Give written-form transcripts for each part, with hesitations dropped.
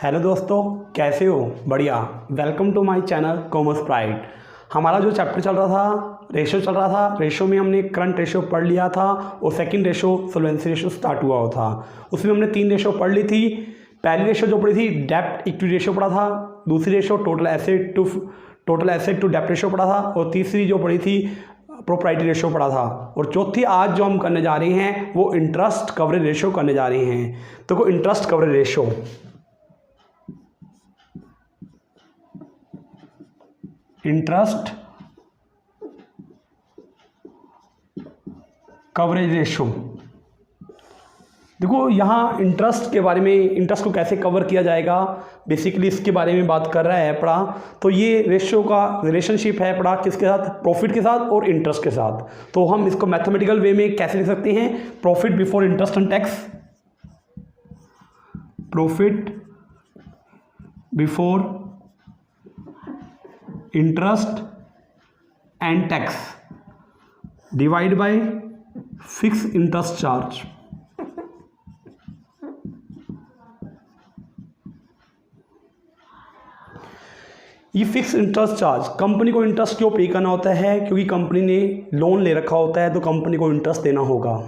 Hello दोस्तों, कैसे हो? बढ़िया। Welcome to my channel Commerce Pride. हमारा जो चैप्टर चल रहा था, रेशो चल रहा था। रेशो में हमने करंट रेशो पढ़ लिया था और second ratio solvency ratio start हुआ था। उसमें हमने 3 रेशो पढ़ ली थी। पहली रेशो जो पढ़ी थी डेब्ट इक्विटी रेशो पढ़ा था, दूसरी रेशो टोटल एसेट टू डेब्ट रेशो पढ़ा था और तीसरी जो पढ़ी थी प्रोप्राइटरी रेशो पढ़ा था। और चौथी आज जो हम करने जा रहे हैं वो इंटरेस्ट कवरेज रेशो करने जा रहे हैं। तो interest coverage ratio, interest coverage ratio. देखो यहाँ इंटरेस्ट के बारे में, इंटरेस्ट को कैसे कवर किया जाएगा, बेसिकली इसके बारे में बात कर रहा है पढ़ा। तो ये रेशो का रिलेशनशिप है पढ़ा किसके साथ? प्रॉफिट के साथ और इंटरेस्ट के साथ। तो हम इसको मैथमेटिकल वे में कैसे लिख सकते हैं? Profit before interest and tax, profit before interest and tax divide by fix interest charge. ये फिक्स इंटरेस्ट चार्ज, कंपनी को इंटरेस्ट क्यों पे करना होता है? क्योंकि कंपनी ने लोन ले रखा होता है तो कंपनी को इंटरेस्ट देना होगा।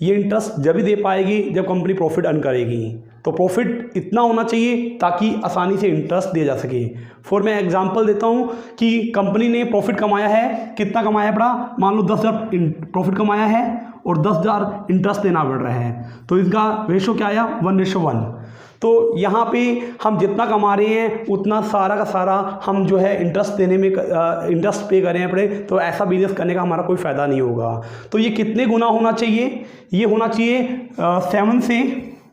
ये इंटरेस्ट जब भी दे पाएगी जब कंपनी प्रॉफिट अर्न करेगी। तो प्रॉफिट इतना होना चाहिए ताकि आसानी से इंटरेस्ट दिया जा सके। फॉर मैं एग्जांपल देता हूँ कि कंपनी ने प्रॉफिट कमाया है, कितना कमाया है बड़ा? मान लो 10,000 प्रॉफिट कमाया है और 10,000 इंटरेस्ट देना पड़ रहा है। तो इसका रेशो क्या आया? 1:1। तो यहाँ पे हम जितना कमा रहे हैं उतना सारा का सारा हम जो है इंटरेस्ट देने में इंटरेस्ट पे करें पड़े, तो ऐसा बिजनेस करने का हमारा कोई फ़ायदा नहीं होगा। तो ये कितने गुना होना चाहिए? ये होना चाहिए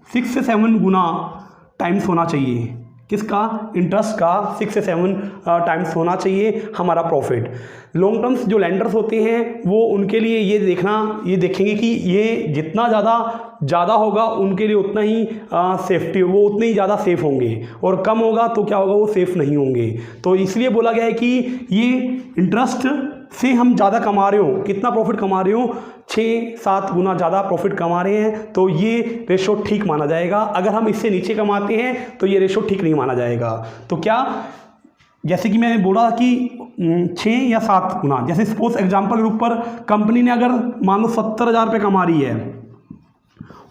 6 से 7 गुना टाइम्स होना चाहिए। किसका? इंटरेस्ट का 6 से 7 टाइम्स होना चाहिए हमारा प्रॉफिट। लॉन्ग टर्म्स जो लैंडर्स होते हैं वो उनके लिए ये देखेंगे कि ये जितना ज़्यादा होगा उनके लिए उतना ही सेफ्टी, वो उतने ही ज़्यादा सेफ़ होंगे, और कम होगा तो क्या होगा? वो सेफ़ नहीं होंगे। तो इसलिए बोला गया है कि ये इंटरेस्ट से हम ज़्यादा कमा रहे हो, कितना प्रॉफिट कमा रहे हो? 6-7 गुना ज़्यादा प्रॉफिट कमा रहे हैं तो ये रेशो ठीक माना जाएगा। अगर हम इससे नीचे कमाते हैं तो ये रेशो ठीक नहीं माना जाएगा। तो क्या, जैसे कि मैंने बोला कि 6 या 7 गुना, जैसे सपोज एग्जांपल के ऊपर कंपनी ने अगर मान लो 70,000 रुपये कमा रही है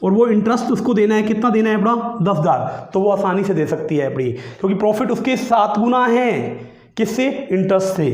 और वो इंटरेस्ट उसको देना है, कितना देना है अपना? 10,000। तो वो आसानी से दे सकती है अपनी, क्योंकि प्रॉफिट उसके 7 गुना है। किससे? इंटरेस्ट से।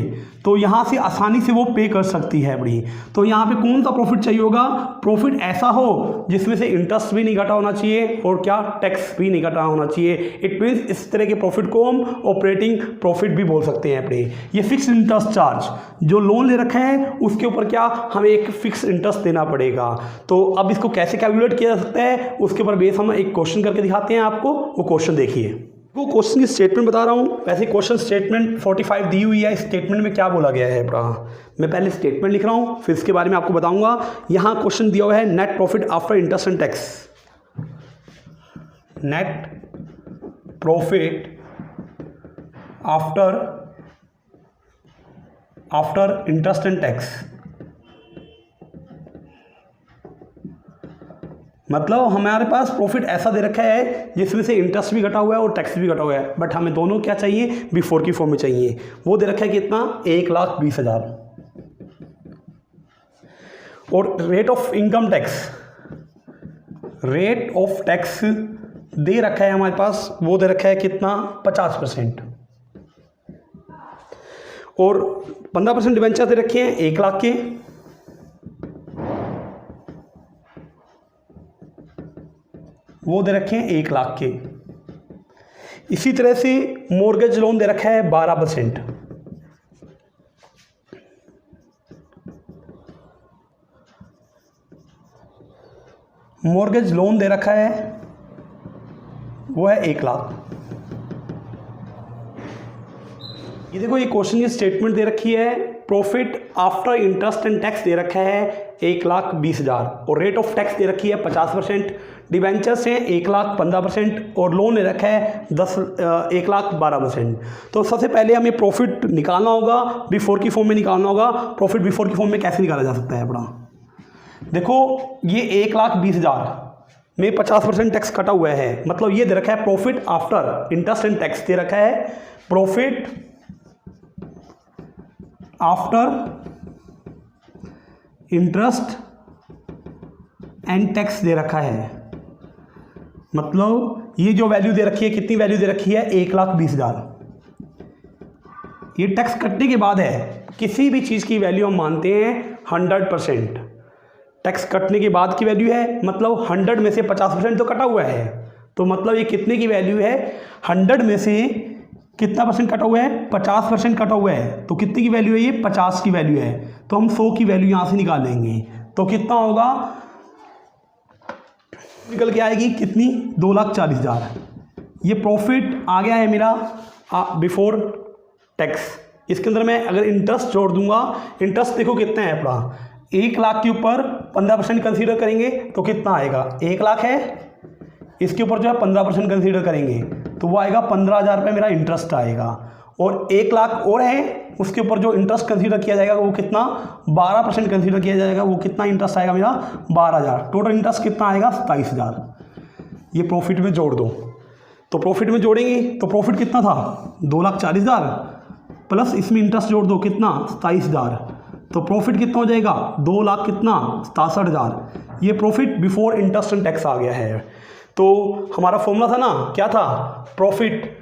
तो यहाँ से आसानी से वो पे कर सकती है बड़ी। तो यहाँ पे कौन सा प्रॉफिट चाहिए होगा? प्रॉफिट ऐसा हो जिसमें से इंटरेस्ट भी नहीं घटा होना चाहिए और क्या, टैक्स भी नहीं घटा होना चाहिए। इट मीन्स इस तरह के प्रॉफिट को हम ऑपरेटिंग प्रॉफिट भी बोल सकते हैं अपने। ये फिक्स इंटरेस्ट चार्ज, जो लोन ले रखा है उसके ऊपर क्या हमें एक फिक्स इंटरेस्ट देना पड़ेगा। तो अब इसको कैसे कैलकुलेट किया जा सकता है उसके ऊपर बेस हम एक क्वेश्चन करके दिखाते हैं आपको। वो क्वेश्चन देखिए। वो क्वेश्चन की स्टेटमेंट बता रहा हूँ। वैसे क्वेश्चन स्टेटमेंट 45 दी हुई है। स्टेटमेंट में क्या बोला गया है मैं पहले स्टेटमेंट लिख रहा हूँ, फिर इसके बारे में आपको बताऊंगा। यहाँ क्वेश्चन दिया हुआ है net profit after interest and tax. Net profit after interest and tax, मतलब हमारे पास प्रॉफिट ऐसा दे रखा है जिसमें से इंटरेस्ट भी घटा हुआ है और टैक्स भी घटा हुआ है, बट हमें दोनों क्या चाहिए? बिफोर की फॉर्म में चाहिए। वो दे रखा है कितना? 1,20,000। और rate of income tax, rate of tax दे रखा है हमारे पास, वो दे रखा है कितना? 50%। और 15% डिबेंचर दे रखे हैं 1 लाख के। वो दे रखे हैं 1 लाख के। इसी तरह से मॉर्गेज लोन दे रखा है 12%। मॉर्गेज लोन दे रखा है वो है 1 लाख। ये देखो, ये क्वेश्चन की स्टेटमेंट दे रखी है। Profit after interest and tax दे रखा है 1,20,000 और रेट ऑफ टैक्स दे रखी है 50%। डिबेंचर्स हैं 1,15% और लोन ले रखा है 1,12,% तो सबसे पहले हमें प्रॉफिट निकालना होगा, बिफोर की फॉर्म में निकालना होगा। प्रॉफिट बिफोर की फॉर्म में कैसे निकाला जा सकता है अपना? देखो ये 1,20,000 में 50% टैक्स कटा हुआ है, मतलब ये दे रखा है profit after interest and tax दे रखा है, profit after interest and tax दे रखा है। मतलब ये जो वैल्यू दे रखी है, कितनी वैल्यू दे रखी है, 1,20,000। ये टैक्स कटने के बाद है। किसी भी चीज़ की वैल्यू हम मानते हैं 100%, टैक्स कटने के बाद की वैल्यू है, मतलब 100 में से 50% तो कटा हुआ है, तो मतलब ये कितने की वैल्यू है, 100 में से कितना परसेंट कटा हुआ है, 50% कटा हुआ है, तो कितनी की वैल्यू है, ये 50 की वैल्यू है, तो हम 100 की वैल्यू यहाँ से निकालेंगे, तो कितना होगा, निकल के आएगी कितनी, 2,40,000। ये प्रॉफिट आ गया है मेरा बिफोर टैक्स। इसके अंदर मैं अगर इंटरेस्ट जोड़ दूंगा, इंटरेस्ट देखो कितना है अपना, 1 लाख के ऊपर 15% कंसीडर करेंगे तो कितना आएगा, 1 लाख है, इसके ऊपर जो है 15% कंसीडर करेंगे तो वो आएगा 15,000 रुपये मेरा इंटरेस्ट आएगा, और 1 लाख और है उसके ऊपर जो इंटरेस्ट कंसीडर किया जाएगा वो कितना, 12% कंसीडर किया जाएगा, वो कितना इंटरेस्ट आएगा मेरा, 12,000। टोटल इंटरेस्ट कितना आएगा, 27,000। ये प्रॉफिट में जोड़ दो, तो प्रॉफिट में जोड़ेंगे तो प्रॉफिट कितना था, 2,40,000 प्लस इसमें इंटरेस्ट जोड़ दो कितना, 27,000, तो प्रॉफिट कितना हो जाएगा, 2 लाख कितना, 67,000। ये profit before interest and tax आ गया है। तो हमारा फॉर्मूला था ना, क्या था, profit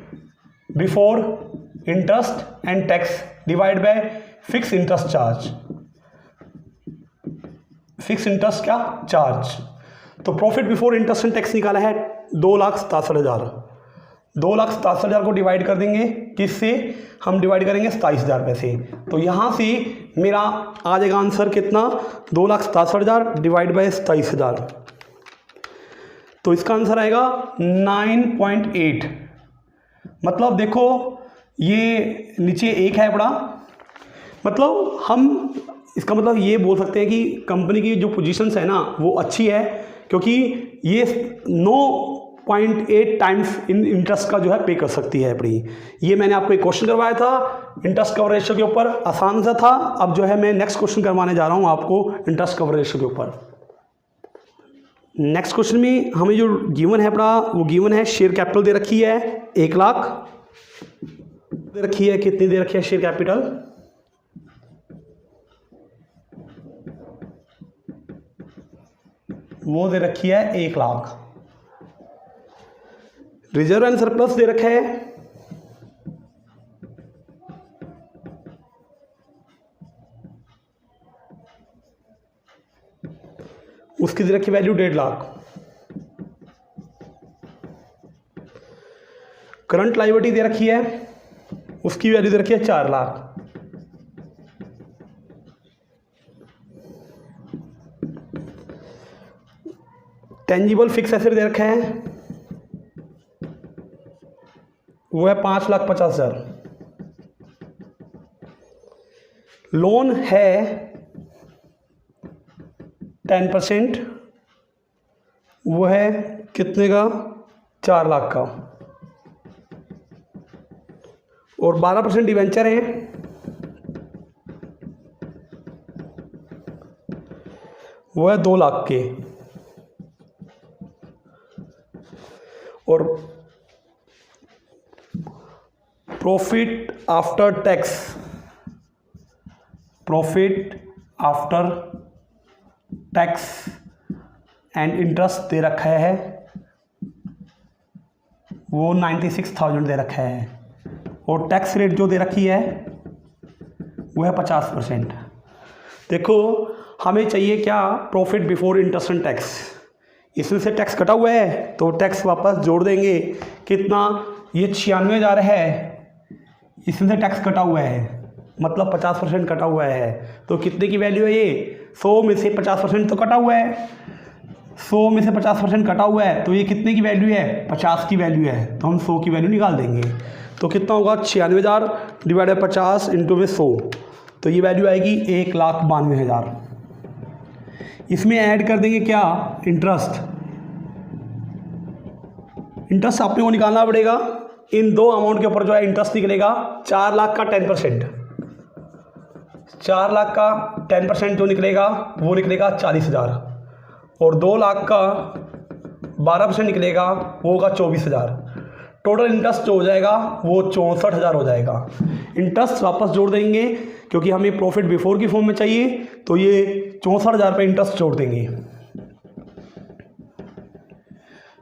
before interest and tax divide by fix interest charge, fix interest क्या चार्ज। तो profit before interest and tax निकाला है 2,67,000। 2,67,000 को डिवाइड कर देंगे किससे, हम डिवाइड करेंगे 27,000 रुपये से, तो यहाँ से मेरा आ जाएगा आंसर कितना, 2,67,000 डिवाइड बाय 27,000, तो इसका आंसर आएगा 9.8। मतलब देखो ये नीचे 1 है बड़ा, मतलब हम इसका मतलब ये बोल सकते हैं कि कंपनी की जो पोजीशंस है ना वो अच्छी है, क्योंकि ये 9.8 टाइम्स इन इंटरेस्ट का जो है पे कर सकती है अपनी। ये मैंने आपको एक क्वेश्चन करवाया था इंटरेस्ट कवर रेशियो के ऊपर, आसान सा था। अब जो है मैं नेक्स्ट क्वेश्चन करवाने जा रहा हूँ आपको इंटरेस्ट कवर रेशियो के ऊपर। नेक्स्ट क्वेश्चन में हमें जो गिवन है अपना, वो गिवन है शेयर कैपिटल दे रखी है 1 लाख, दे रखी है कितनी दे रखी है शेयर कैपिटल, वो दे रखी है 1 लाख। रिजर्व एंड सरप्लस दे रखा है उसकी दे रखी वैल्यू 1.5 लाख। करंट लायबिलिटी दे रखी है, उसकी वैल्यू दे रखी है 4 लाख। टेंजिबल फिक्स एसेट दे रखा है, वो है 5,50,000। लोन है 10%, वो है कितने का, 4 लाख का, और 12% डिवेंचर है, वो है 2 लाख के, और profit after tax, profit after tax and interest दे रखा है, वो 96,000 दे रखा है, और टैक्स रेट जो दे रखी है वो है 50%। देखो हमें चाहिए क्या, profit before interest and tax, इसमें से टैक्स कटा हुआ है तो टैक्स वापस जोड़ देंगे कितना, ये 96,000 है, इसमें से टैक्स कटा हुआ है मतलब 50% कटा हुआ है, तो कितने की वैल्यू है ये, 100 में से 50% तो कटा हुआ है, 100 में से 50% कटा हुआ है, तो ये कितने की वैल्यू है, 50 की वैल्यू है, तो हम 100 की वैल्यू निकाल देंगे, तो कितना होगा, 96,000 डिवाइड बाई 50 इंटू में 100, तो ये वैल्यू आएगी 1,92,000। इसमें ऐड कर देंगे क्या, इंटरेस्ट, इंटरेस्ट आपने को निकालना पड़ेगा, इन दो अमाउंट के ऊपर जो है इंटरेस्ट निकलेगा, 4 लाख का 10%, 4 लाख का 10% जो निकलेगा वो निकलेगा 40,000, और 2 लाख का 12% निकलेगा वो होगा 24,000। टोटल इंटरेस्ट जो हो जाएगा वो 64,000 हो जाएगा। इंटरेस्ट वापस जोड़ देंगे क्योंकि हमें प्रॉफिट बिफोर की फॉर्म में चाहिए, तो ये 64,000 रुपये इंटरेस्ट जोड़ देंगे।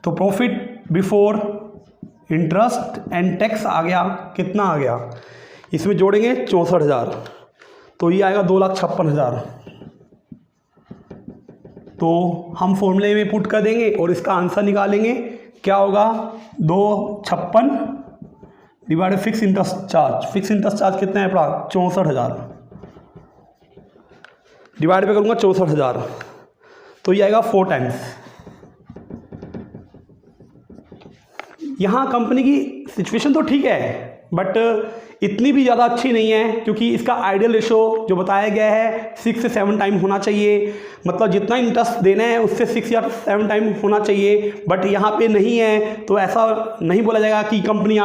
तो profit before interest and tax आ गया, कितना आ गया, इसमें जोड़ेंगे 64,000, तो ये आएगा 2,56,000। तो हम फॉर्मूले में पुट कर देंगे और इसका आंसर निकालेंगे। क्या होगा, 256 divided fix interest charge. Fix interest charge कितना है अपना, 64,000 डिवाइड पे करूँगा 64,000, तो ये आएगा 4 टाइम्स। यहाँ कंपनी की सिचुएशन तो ठीक है बट इतनी भी ज़्यादा अच्छी नहीं है, क्योंकि इसका आइडियल रेशो जो बताया गया है 6 से 7 टाइम होना चाहिए। मतलब जितना इंटरेस्ट देना है उससे 6 या 7 टाइम होना चाहिए, बट यहाँ पे नहीं है, तो ऐसा नहीं बोला जाएगा कि कंपनी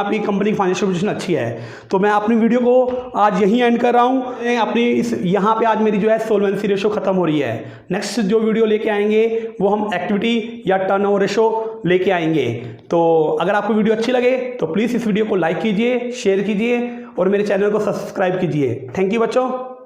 की फाइनेंशियल पोजीशन अच्छी है। तो मैं अपनी वीडियो को आज यहीं एंड कर रहा हूँ। अपनी यहाँ पे आज मेरी जो है सोल्वेंसी रेशो खत्म हो रही है। नेक्स्ट जो वीडियो लेके आएंगे वो हम एक्टिविटी या टर्नओवर रेशो लेके आएंगे। तो अगर आपको वीडियो अच्छी लगे तो प्लीज़ इस वीडियो को लाइक कीजिए, शेयर कीजिए और मेरे चैनल को सब्सक्राइब कीजिए। थैंक यू बच्चों।